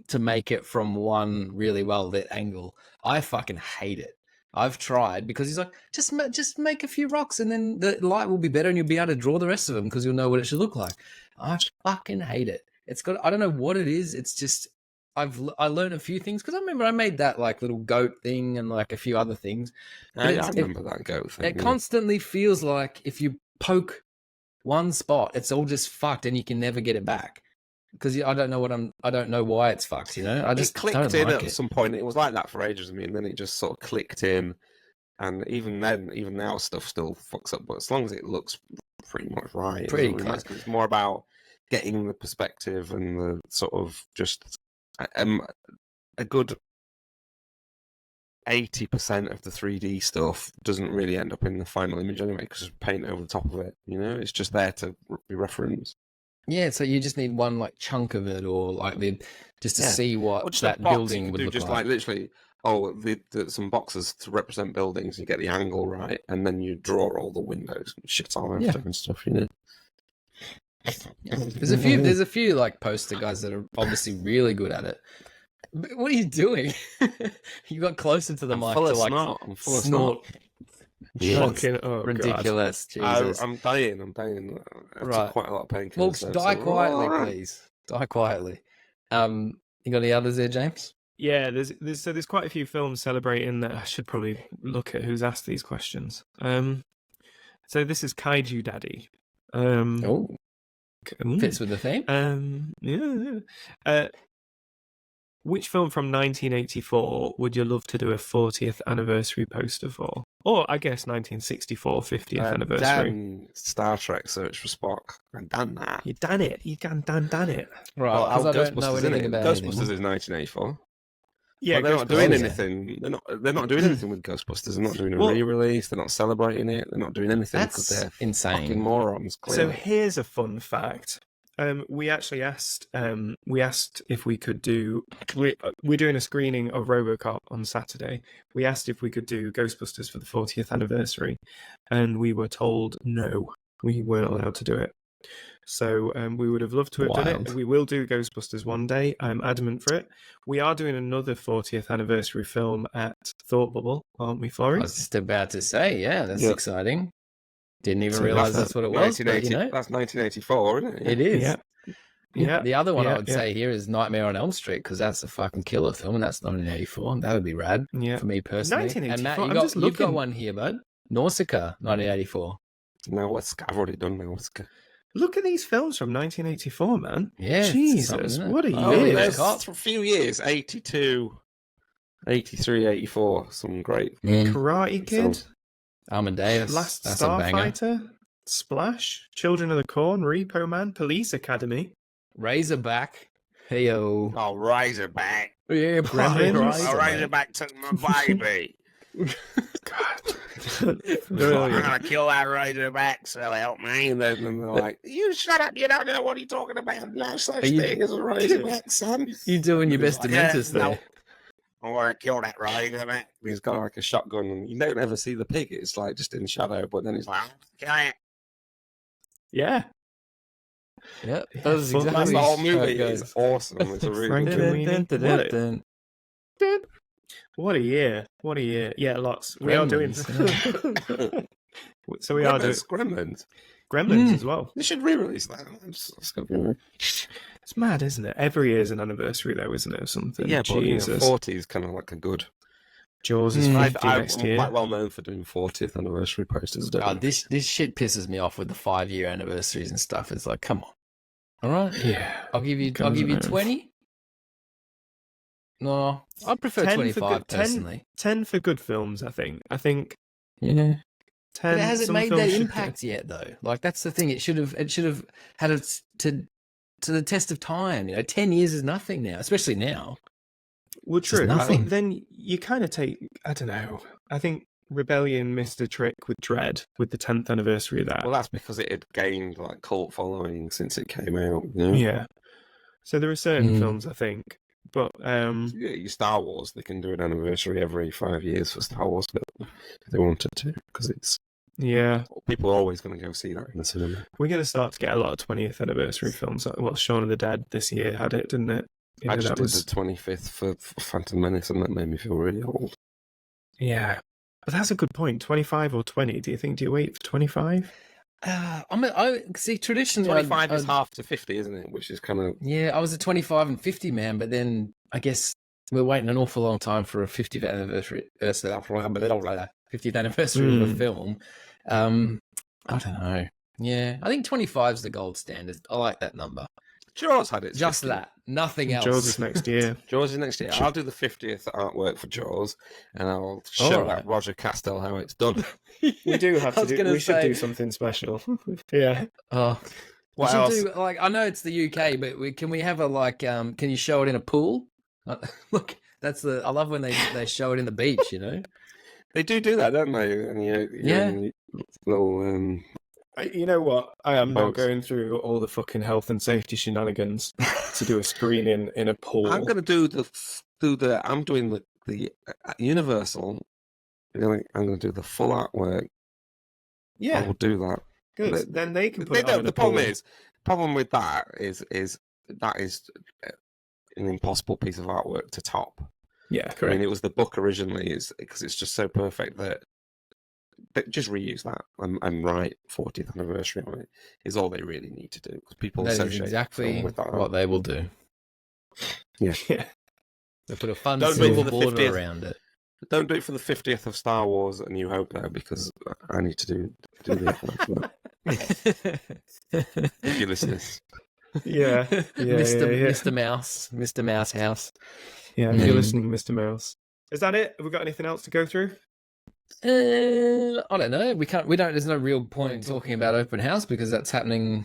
to make it from one really well lit angle. I fucking hate it. I've tried because he's like, just make a few rocks and then the light will be better and you'll be able to draw the rest of them because you'll know what it should look like. I fucking hate it. It's got, I don't know what it is. It's just, I learned a few things because I remember I made that like little goat thing and like a few other things. I remember that goat thing. It constantly feels like if you poke one spot, it's all just fucked and you can never get it back. Because I don't know why it's fucked, you know? I just clicked in at some point. It was like that for ages, and then it just sort of clicked in. And even now, stuff still fucks up. But as long as it looks pretty much right, pretty close. It's more about getting the perspective and the sort of just a good 80% of the 3D stuff doesn't really end up in the final image anyway, because there's paint over the top of it. You know, it's just there to be referenced. Yeah, so you just need one like chunk of it, or like just to see what that building would look just like. Literally, some boxes to represent buildings. You get the angle right, and then you draw all the windows and shit on them and stuff. You know, there's a few like poster guys that are obviously really good at it. But what are you doing? You got closer to the mic to like I'm full of snort. Fucking Ridiculous. Jesus. I'm dying. I took quite a lot of painkillers. Folks, die quietly, please. Die quietly. You got any others there, James? Yeah, there's quite a few films celebrating that. I should probably look at who's asked these questions. So this is Kaiju Daddy. Fits with the theme. Yeah. Which film from 1984 would you love to do a 40th anniversary poster for? Or, I guess, 1964 50th anniversary. Star Trek Search for Spock. I've done that. You done it. You can done it. Right, because I don't know anything about Ghostbusters is 1984. Yeah, they're not doing anything. They're not doing anything with Ghostbusters. They're not doing a re-release. They're not celebrating it. They're not doing anything because they're insane. fucking morons. So Clearly. here's a fun fact. We actually asked. We asked if we could do. We're doing a screening of RoboCop on Saturday. We asked if we could do Ghostbusters for the 40th anniversary, and we were told no, we weren't allowed to do it. So we would have loved to have done it. We will do Ghostbusters one day. I'm adamant for it. We are doing another 40th anniversary film at Thought Bubble, aren't we, Florey? I was just about to say, yeah, that's exciting. Didn't even realise that's what it was. But, that's 1984, isn't it? It is. Yeah. Yeah. The other one I would say here is Nightmare on Elm Street, because that's a fucking killer film, and that's 1984. That would be rad for me personally. 1984. And Matt, you've got one here, bud. Nausicaa, 1984. No, I've already done Nausicaa. Look at these films from 1984, man. Yeah. Jesus, what a Oh, year. there's a few years, 82, 83, 84. Some great. Karate Kid. Amadeus. Last that's a banger. Starfighter. Splash. Children of the Corn. Repo Man. Police Academy. Razorback. Heyo. Oh, Razorback. Yeah, Gremlins. Oh, Razorback took my baby. God. I'm gonna kill that Razorback, so help me. And then they're like, "You shut up! You don't know what you're talking about. No such thing as a Razorback, son." You doing your best Dementus there? No. I'm gonna kill that Razorback. He's got like a shotgun, and you don't ever see the pig. It's like just in shadow, but then he's like, "Kill it." Yeah. Yeah, that's That's exactly the whole how movie. it goes. It's awesome. It's a really Frankenweenie. What a year. What a year. Yeah, lots. We are doing. So we are doing Gremlins as well. They should re-release that. It's mad, isn't it? Every year's an anniversary, though, isn't it, or something? Yeah, but Jesus. 40 is kind of like a good. Jaws is 50 I'm next year. quite well known for doing 40th anniversary posters. This shit pisses me off with the 5-year anniversaries and stuff. It's like, come on. All right. Yeah. I'll give you 20. No, I prefer 25 personally. 10 for good films, I think. Yeah. 10. But it hasn't made that should impact yet, though. Like, that's the thing. It should have had it to the test of time. 10 years is nothing now, especially now. Well, true. Nothing. Then you kind of take, I don't know. I think Rebellion missed a trick with Dread with the 10th anniversary of that. Well, that's because it had gained like cult following since it came out. You know? Yeah. So there are certain films, I think. But your Star Wars, they can do an anniversary every 5 years for Star Wars if they wanted to, because it's people are always going to go see that in the cinema. We're going to start to get a lot of 20th anniversary films. Well, Shaun of the Dead this year had it, didn't it? I just did the 25th for Phantom Menace, and that made me feel really old. Yeah, but that's a good point. 25 or 20? Do you wait for 25? I see. Traditionally, 25 is half to 50, isn't it? Which is kind of I was a 25 and 50 man, but then I guess we're waiting an awful long time for a 50th anniversary. 50th anniversary of a film. I don't know. Yeah, I think 25 is the gold standard. I like that number. Jaws had it. Just 50. That, nothing else. Jaws is next year. Jaws is next year. I'll do the 50th artwork for Jaws, and I'll show that Roger Castell how it's done. We do have to do. We should do something special. Yeah. What else? I know it's the UK, but can we have a can you show it in a pool? Look, I love when they show it in the beach. They do that, don't they? And little. You know what? I am not going through all the fucking health and safety shenanigans to do a screening in a pool. I'm going to I'm doing the Universal. I'm going to do the full artwork. Yeah, I will do that. Good. But then they can put it on the problem with that is that is an impossible piece of artwork to top. Yeah, correct. I mean, it was the book originally, because it's just so perfect that just reuse that and write 40th anniversary on it is all they really need to do, because people associate exactly with that. What they will do. Yeah. They put a fun silver border around it. Don't do it for the 50th of Star Wars A New Hope, though, because I need to do the artwork for that. If you listen to this. Yeah. Mr. Mouse House. Yeah, if you're listening, Mr. Mouse. Is that it? Have we got anything else to go through? I don't know. There's no real point in talking about open house, because that's happening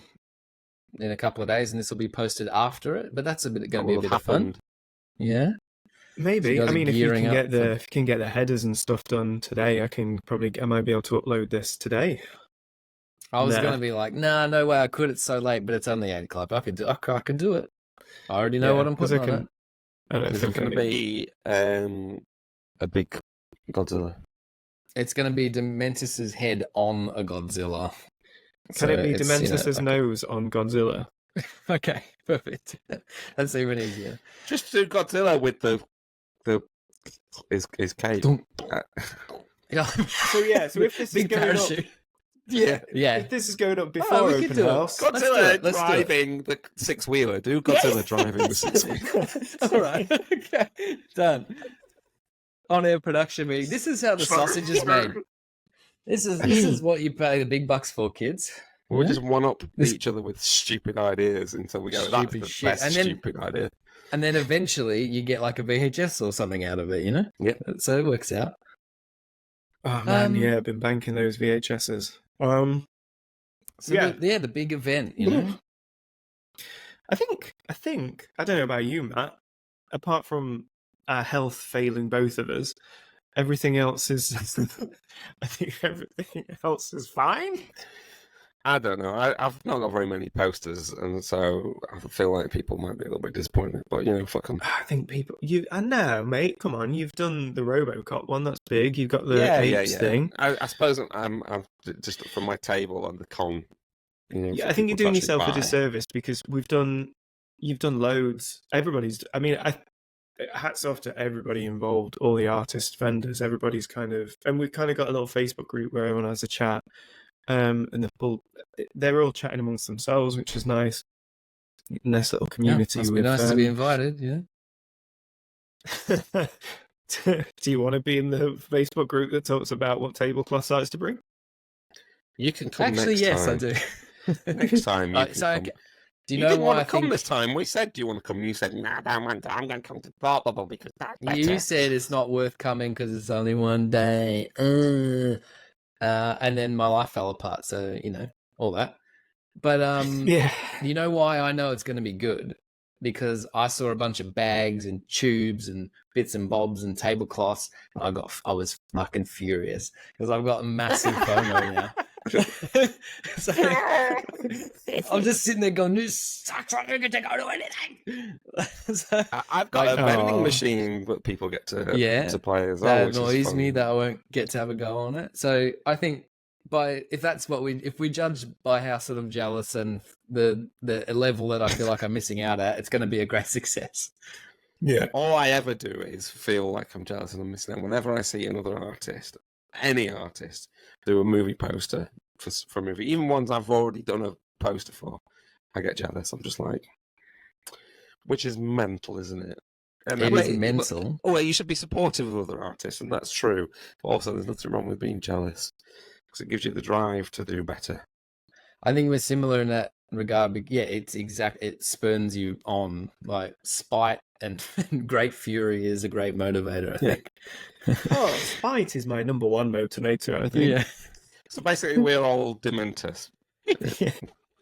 in a couple of days, and this will be posted after it. But that's going to be a bit of fun. Yeah, maybe. So I mean, if you can get the headers and stuff done today, I might be able to upload this today. I was Nah. going to be like, nah, no way I could. It's so late, but it's only 8 o'clock. I can do it. I already know what I'm putting on it. I don't Is think it going to be a big Godzilla? It's going to be Dementus's head on a Godzilla. Can it be it's, Dementus's nose on Godzilla? Okay, perfect. That's even easier. Just do Godzilla with his cape. Yeah. So if this Big is going parachute. up, Yeah. if this is going up before we could open do it. house, Godzilla Let's do it. driving the 6-wheeler. Do Godzilla driving the 6-wheeler. All right. Okay. Done. On-air production meeting. This is how the sausage is made. This is what you pay the big bucks for, kids. We'll just one-up This- each other with stupid ideas until we go, that's Stupid the shit. best And then- stupid idea. And then eventually you get like a VHS or something out of it, you know? Yep. So it works out. oh man, Um, I've been banking those VHSs. So Yeah. the big event, you know? I think I don't know about you, Matt. Apart from our health failing both of us, everything else is. I think everything else is fine. I don't know. I've not got very many posters, and so I feel like people might be a little bit disappointed. But fuck them. I think people. I know, mate. Come on, you've done the RoboCop one. That's big. You've got the apes thing. I suppose I'm just from my table on the con. Yeah, for I think people you're to doing actually yourself a buy. disservice because you've done loads. Everybody's. I mean, hats off to everybody involved, all the artists, vendors. Everybody's and we've kind of got a little Facebook group where everyone has a chat. And they're all chatting amongst themselves, which is nice. Nice little community. Must be nice to be invited, yeah. Do you want to be in the Facebook group that talks about what tablecloth size to bring? You can come Actually, next yes, time. I do. Next time you can come. Do you You know didn't why want I to come think this time. We said, do you want to come? And you said, nah, I don't want to. I'm going to come to blah, blah, blah, because that's better. you said it's not worth coming because it's only one day. And then my life fell apart, so, all that. But Yeah. you know why I know it's going to be good? Because I saw a bunch of bags and tubes and bits and bobs and tablecloths. And I was fucking furious because I've got massive FOMO now. So I'm just sitting there going, "This sucks. I don't get to go to anything." So, I've got like, a vending machine that people get to play as well. that which is annoys fun. me that I won't get to have a go on it. So I think if we judge by how sort of jealous and the level that I feel like I'm missing out at, it's going to be a great success. Yeah. All I ever do is feel like I'm jealous and I'm missing out. Whenever I see another artist, any artist, do a movie poster for a movie, even ones I've already done a poster for, I get jealous. I'm just like, which is mental, isn't it? And It is mental. Well, you should be supportive of other artists, and that's true. But also, there's nothing wrong with being jealous because it gives you the drive to do better. I think we're similar in that regard. But yeah, it spurns you on. Like spite and great fury is a great motivator, I think. Oh, spite is my number one motivator, I think. Yeah. So basically, we're all Dementors. Yeah.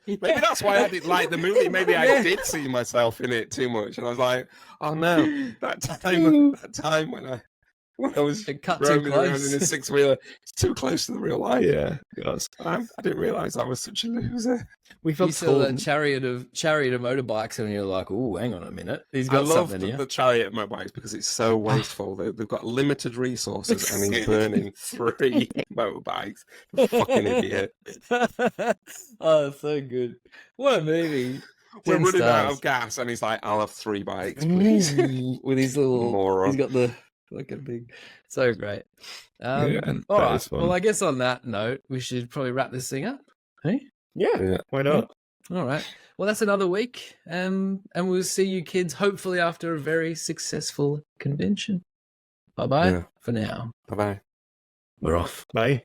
Maybe that's why I didn't like the movie. Maybe I did see myself in it too much, and I was like, "Oh no, that time when I was It cut too roaming around close. in a 6-wheeler, it's too close to the real life." Yeah. Yes. I didn't realise I was such a loser. We You felt saw the torn. chariot of motorbikes, and you're like, "Oh, hang on a minute, he's I got love something here." the chariot motorbikes because it's so wasteful. They've got limited resources, and he's burning 3 motorbikes. Fucking idiot. Oh, so good. What a movie. We're 10 running out stars. of gas, and he's like, "I'll have 3 bikes, please." With his little, Moron. he's got the fucking big, so great. Yeah, All that right. is fun. Well, I guess on that note, we should probably wrap this thing up. Hey. Yeah. Why not? All right. Well, that's another week, and we'll see you kids hopefully after a very successful convention. Bye bye Yeah. for now. Bye bye. We're off. Bye.